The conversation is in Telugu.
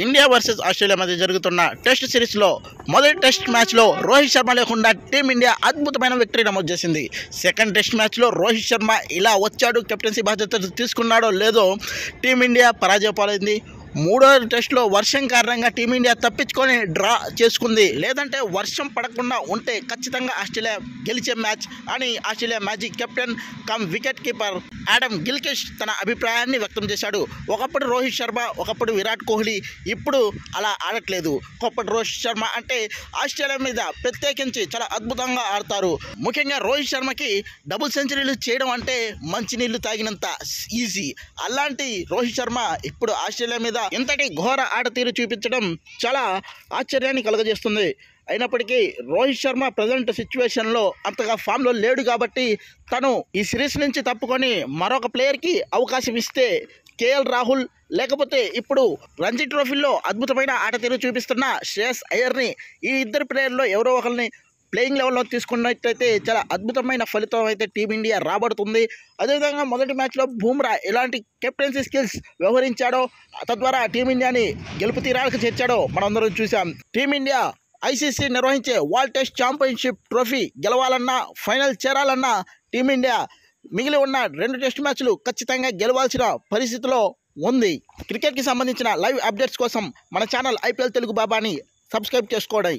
ఇండియా వర్సెస్ ఆస్ట్రేలియా మధ్య జరుగుతున్న టెస్ట్ సిరీస్లో మొదటి టెస్ట్ మ్యాచ్లో రోహిత్ శర్మ లేకుండా టీమిండియా అద్భుతమైన విక్టరీ నమోదు చేసింది. సెకండ్ టెస్ట్ మ్యాచ్లో రోహిత్ శర్మ ఇలా వచ్చాడు, కెప్టెన్సీ బాధ్యతలు తీసుకున్నాడో లేదో టీమిండియా పరాజయ పాలైంది. మూడో టెస్ట్లో వర్షం కారణంగా టీమిండియా తప్పించుకొని డ్రా చేసుకుంది. లేదంటే వర్షం పడకుండా ఉంటే ఖచ్చితంగా ఆస్ట్రేలియా గెలిచే మ్యాచ్ అని ఆస్ట్రేలియా మాజీ captain come wicket keeper Adam Gilchrist తన అభిప్రాయాన్ని వ్యక్తం చేశాడు. ఒకప్పుడు రోహిత్ శర్మ, ఒకప్పుడు విరాట్ కోహ్లీ, ఇప్పుడు అలా ఆడట్లేదు. ఒకప్పుడు రోహిత్ శర్మ అంటే ఆస్ట్రేలియా మీద ప్రత్యేకించి చాలా అద్భుతంగా ఆడతారు. ముఖ్యంగా రోహిత్ శర్మకి డబుల్ సెంచరీలు చేయడం అంటే మంచినీళ్ళు తాగినంత ఈజీ. అలాంటి రోహిత్ శర్మ ఇప్పుడు ఆస్ట్రేలియా మీద ఇంతటి ఘోర ఆట తీరు చూపించడం చాలా ఆశ్చర్యాన్ని కలుగజేస్తుంది. అయినప్పటికీ రోహిత్ శర్మ ప్రజెంట్ సిచ్యువేషన్లో అంతగా ఫామ్లో లేడు కాబట్టి తను ఈ సిరీస్ నుంచి తప్పుకొని మరొక ప్లేయర్కి అవకాశం ఇస్తే కేఎల్ రాహుల్, లేకపోతే ఇప్పుడు రంజీ ట్రోఫీలో అద్భుతమైన ఆట తీరు చూపిస్తున్న శ్రేయస్ అయ్యర్ని, ఈ ఇద్దరు ప్లేయర్లో ఎవరో ఒకరిని ప్లేయింగ్ లెవెల్లో తీసుకున్నట్టయితే చాలా అద్భుతమైన ఫలితం అయితే టీమిండియా రాబడుతుంది. అదేవిధంగా మొదటి మ్యాచ్లో బూమ్రా ఎలాంటి కెప్టెన్సీ స్కిల్స్ వ్యవహరించాడో, తద్వారా టీమిండియాని గెలుపు తీరాలకు చేర్చాడో మనందరం చూసాం. టీమిండియా ఐసీసీ నిర్వహించే వరల్డ్ టెస్ట్ ఛాంపియన్షిప్ ట్రోఫీ గెలవాలన్నా, ఫైనల్ చేరాలన్నా టీమిండియా మిగిలి ఉన్న 2 టెస్ట్ మ్యాచ్లు ఖచ్చితంగా గెలవాల్సిన పరిస్థితిలో ఉంది. క్రికెట్కి సంబంధించిన లైవ్ అప్డేట్స్ కోసం మన ఛానల్ ఐపీఎల్ తెలుగు బాబాని సబ్స్క్రైబ్ చేసుకోండి.